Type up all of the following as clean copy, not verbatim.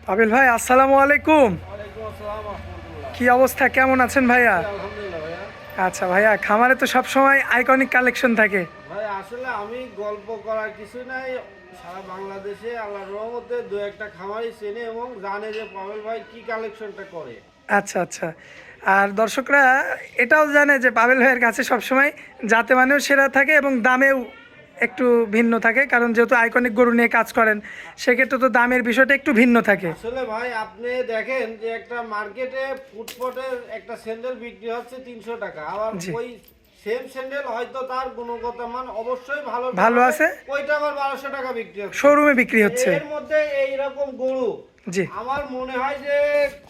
আবিল ভাই, আসসালামু আলাইকুম। ওয়ালাইকুম আসসালাম রাহমাতুল্লাহ। কি অবস্থা, কেমন আছেন ভাইয়া? আলহামদুলিল্লাহ ভাইয়া। আচ্ছা ভাইয়া, খামারে তো সবসময় আইকনিক কালেকশন থাকে। ভাই আসলে আমি গল্প করার কিছু নাই, সারা বাংলাদেশে আল্লাহর রহমতে দু একটা খামারই চেনে এবং জানে যে পাবেল ভাই কি কালেকশনটা করে। আচ্ছা আচ্ছা। আর দর্শকরা এটাও জানে যে পাবেল ভাইয়ের কাছে সবসময় জাতে মানেও সেরা থাকে এবং দামেও একটু ভিন্ন থাকে, কারণ যেহেতু আইকনিক গরু নিয়ে কাজ করেন সেক্ষেত্রে তো দামের বিষয়টা একটু ভিন্ন থাকে। আসলে ভাই আপনি দেখেন যে একটা মার্কেটে ফুটপটের একটা স্যান্ডেল বিক্রি হচ্ছে 300 টাকা, আবার জি। ওই সেম স্যান্ডেল হয়তো তার গুণগত মান অবশ্যই ভালো ভালো হবে, আছে, ওইটা আবার 1200 টাকা বিক্রি হচ্ছে। শোরুমে বিক্রি হচ্ছে। এর মধ্যে এইরকম গরু জি। আমার মনে হয় যে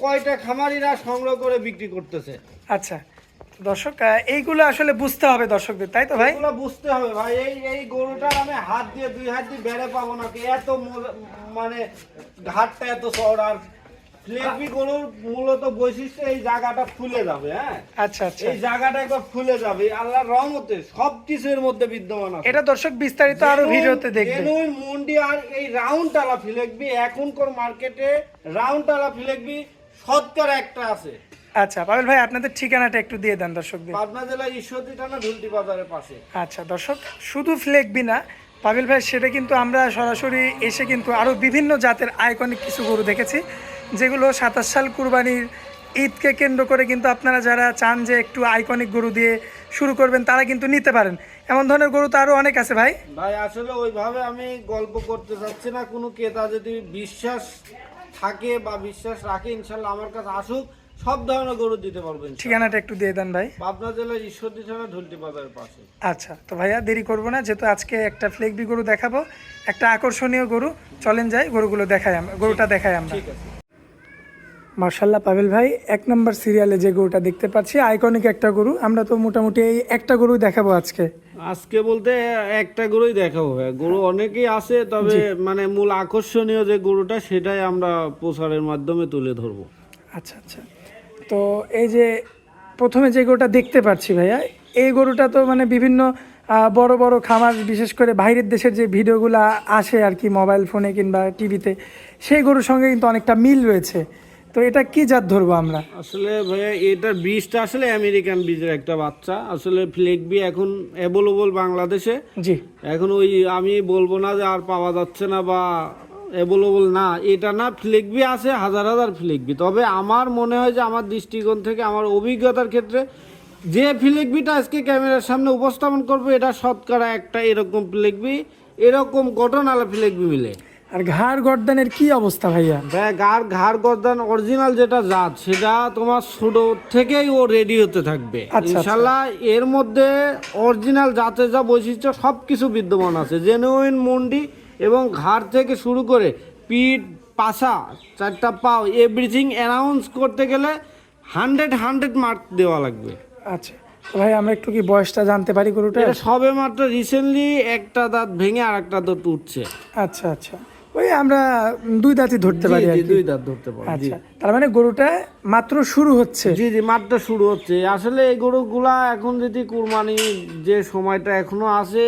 কয়টা খামারিরা সংগ্রহ করে বিক্রি করতেছে। আচ্ছা দর্শক, এইগুলো আসলে বুঝতে হবে দর্শকদের, তাই তো ভাই? এগুলো বুঝতে হবে ভাই, এই গরুটার আমি হাত দিয়ে দুই হাত দিয়ে বেড়ে পাবো না, এত মানে ঘাটটা এত চওড়া। আর ফ্লেগবি গরুর মূলত বৈশিষ্ট্য এই জায়গাটা ফুলে যাবে। হ্যাঁ, আচ্ছা আচ্ছা। এই জায়গাটা একবার ফুলে যাবে, আল্লাহর রহমতে সবকিছু এর মধ্যে বিদ্যমান আছে। এটা দর্শক বিস্তারিত আরো ভিডিওতে দেখবে। জেনুইন মুন্ডি আর এই রাউন্ড টালা ফ্লেগবি এখনকার মার্কেটে রাউন্ড টালা ফ্লেগবি শতকরা একটা আছে। আচ্ছা পাবেল ভাই, আপনাদের ঠিকানাটা একটু দিয়ে দেন দর্শকদের। পাবনা জেলার ঈশ্বরদী থানা ধুলটি বাজারের পাশে। আচ্ছা দর্শক, শুধু ফ্লেগবি না পাবেল ভাই, সেটা কিন্তু আমরা সরাসরি এসে কিন্তু আরও বিভিন্ন জাতের আইকনিক কিছু গরু দেখেছি, যেগুলো 27 সাল কুরবানির ঈদকে কেন্দ্র করে কিন্তু আপনারা যারা চান যে একটু আইকনিক গরু দিয়ে শুরু করবেন তারা কিন্তু নিতে পারেন। এমন ধরনের গরু তো আরও অনেক আছে ভাই। ভাই আসলে ওইভাবে আমি গল্প করতে চাচ্ছি না, কোনো ক্রেতা যদি বিশ্বাস থাকে বা বিশ্বাস রাখে ইনশাল্লাহ আমার কাছে আসুক, সব ধরনের গরু দিতে পারবেন। ঠিকানাটা একটু দিয়ে দেন ভাই। পাবনা জেলার ঈশ্বরদী থানা ধুলটি বাজারের পাশে। আচ্ছা তো ভাইয়া দেরি করবো না, যেহেতু আজকে একটা ফ্লেগবি গরু দেখাবো, একটা আকর্ষণীয় গরু, চলেন যাই গরুগুলো দেখাই, গরুটা দেখাই আমরা। ঠিক আছে। মার্শাল্লাহ পাবেল ভাই, 1 নম্বর সিরিয়ালে যে গরুটা দেখতে পাচ্ছি আইকনিক একটা গরু, আমরা তো মোটামুটি এই একটা গরু দেখাবো আজকে। আজকে বলতে একটা গরুই দেখাবো ভাই, গরু অনেকেই আছে, তবে মানে মূল আকর্ষণীয় যে গরুটা সেটাই আমরা প্রচারের মাধ্যমে তুলে ধরবো। আচ্ছা আচ্ছা। তো এই যে প্রথমে যে গরুটা দেখতে পাচ্ছি ভাইয়া, এই গরুটা তো মানে বিভিন্ন বড় বড় খামার, বিশেষ করে বাইরের দেশের যে ভিডিওগুলো আসে আর কি মোবাইল ফোনে কিংবা টিভিতে, সেই গরুর সঙ্গে কিন্তু অনেকটা মিল রয়েছে। তো এটা কি জাত ধরবো আমরা? আসলে ভাইয়া এটার বীজটা আসলে আমেরিকান বীজের একটা বাচ্চা। আসলে ফ্লেগবি এখন অ্যাভেলেবল বাংলাদেশে। জি। এখন ওই আমি বলবো না যে আর পাওয়া যাচ্ছে না বা অ্যাভেলেবল না, এটা না, ফ্লেগবি আছে হাজার হাজার ফ্লেগবি। তবে আমার মনে হয় যে আমার দৃষ্টিকোণ থেকে, আমার অভিজ্ঞতার ক্ষেত্রে, যে ফ্লেগবিটা আজকে ক্যামেরার সামনে উপস্থাপন করবো এটা শতকরা একটা এরকম ফ্লেগবি, এরকম গঠনালা ফ্লেগবি মিলে। আর ঘাড় গর্দানের কি অবস্থা ভাইয়া? ঘাড় গর্দান অরিজিনাল যেটা জাত সেটা তোমার ছোট থেকেই ও রেডি হতে থাকবে আচ্ছা। ইনশাল্লাহ। এর মধ্যে অরিজিনাল জাতের যা বৈশিষ্ট্য সব কিছু বিদ্যমান আছে, জেনুইন মুন্ডি এবং ঘাড় থেকে শুরু করে পিঠ, পাছা, চারটা পাও, এভরিথিং অ্যানাউন্স করতে গেলে 100 মার্ক দেওয়া লাগবে। আচ্ছা তো ভাই, আমরা একটু কি বয়সটা জানতে পারি গরুটা? এটা সবে মাত্র রিসেন্টলি একটা দাঁত ভেঙে আর একটা দাঁত উঠছে। আচ্ছা আচ্ছা, ওই আমরা 2 দাঁতই ধরতে পারি আর কি। 2 দাঁত ধরতে পারি। আচ্ছা, তার মানে গরুটা মাত্র শুরু হচ্ছে। জি জি, মাত্র শুরু হচ্ছে। আসলে এই গরুগুলা এখন যদি কুরবানি যে সময়টা এখনো আছে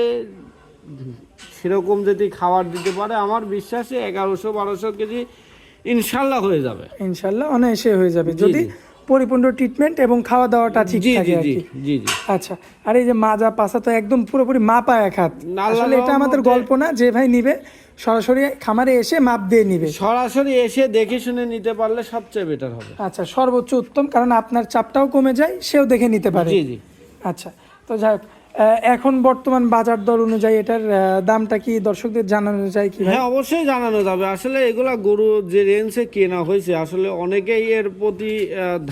সেরকম যদি খাবার দিতে পারে, আমার বিশ্বাসে 1100-1200 কেজি ইনশাল্লাহ হয়ে যাবে। ইনশাল্লাহ অনায়াসে হয়ে যাবে, জি, যদি জি। পরিপূর্ণ ট্রিটমেন্ট এবং খাওয়া দাওয়াটা ঠিক জি থাকে জি আর জি কি। জি জি। আচ্ছা, আর এই যে মাজা পাছা তো একদম পুরোপুরি মাপা এক হাত। আল্লাহর আসলে এটা আমাদের রহমতে- গল্প না, যে ভাই নিবে সরাসরি খামারে এসে মাপ দিয়ে নিবে। সরাসরি এসে দেখে শুনে নিতে পারলে সবচেয়ে বেটার হবে। আচ্ছা, সর্বোচ্চ উত্তম, কারণ আপনার চাপটাও কমে যায়, সেও দেখে নিতে পারে। জি জি। আচ্ছা, তো যাই হোক, এখন বর্তমান বাজার দর অনুযায়ী এটার দামটা কি দর্শকদের জানানো যায় কি ভাই? হ্যাঁ, অবশ্যই জানানো যাবে। আসলে এগুলা গরু যে রেঞ্জে কেনা হয়েছে, আসলে অনেকেই এর প্রতি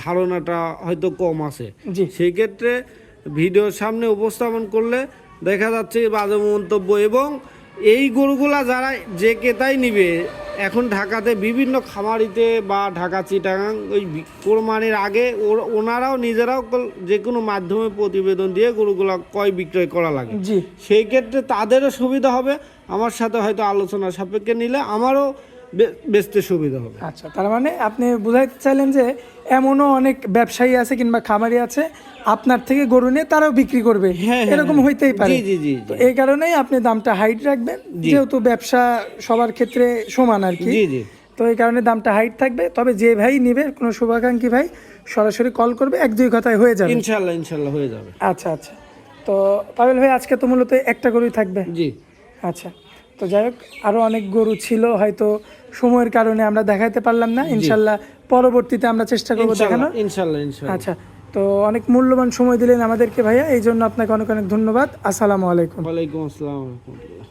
ধারণাটা হয়তো কম আছে। জি। সেই ক্ষেত্রে ভিডিওর সামনে উপস্থাপন করলে দেখা যাচ্ছে বাজে মন্তব্য, এবং এই গরুগুলা যারা যে ক্রেতাই নিবে, এখন ঢাকাতে বিভিন্ন খামারিতে বা ঢাকা চিটাগাং ওই কোরবানির আগে ওনারাও নিজেরাও যে কোনো মাধ্যমে প্রতিবেদন দিয়ে গরুগুলা ক্রয় বিক্রয় করা লাগে। জি। সেই ক্ষেত্রে তাদেরও সুবিধা হবে, আমার সাথে হয়তো আলোচনা সাপেক্ষে নিলে আমারও বেচতে সুবিধা হবে। আচ্ছা, তার মানে আপনি বুঝাইতে চাইলেন যে এমনও অনেক ব্যবসায়ী আছে কিংবা খামারি আছে আপনার থেকে গরু নিয়ে তারাও বিক্রি করবে, হ্যাঁ, এরকম হইতেই পারে। জি জি জি তো এই কারণেই আপনি দামটা হাইট রাখবেন, যেহেতু ব্যবসা সবার ক্ষেত্রে সমান আর কি। জি জি। তো এই কারণে দামটা হাইট থাকবে। তবে যে ভাই নেবে, কোনো শুভাকাঙ্ক্ষী ভাই সরাসরি কল করবে, 1-2 কথায় হয়ে যাবে। ইনশাল্লাহ ইনশাল্লাহ হয়ে যাবে। আচ্ছা আচ্ছা, তো পাবেল ভাই আজকে তো মূলত একটা গরুই থাকবে। জি আচ্ছা, তো যাই হোক, আরও অনেক গরু ছিল, হয়তো সময়ের কারণে আমরা দেখাতে পারলাম না। ইনশাল্লাহ পরবর্তীতে আমরা চেষ্টা করবো দেখানোর। ইনশাল্লাহ ইনশাল্লাহ। আচ্ছা, তো অনেক মূল্যবান সময় দিলেন আমাদেরকে ভাইয়া, এই জন্য আপনাকে অনেক অনেক ধন্যবাদ। আসসালামু আলাইকুম। ওয়ালাইকুম আসসালাম ওয়া রাহমাতুল্লাহ।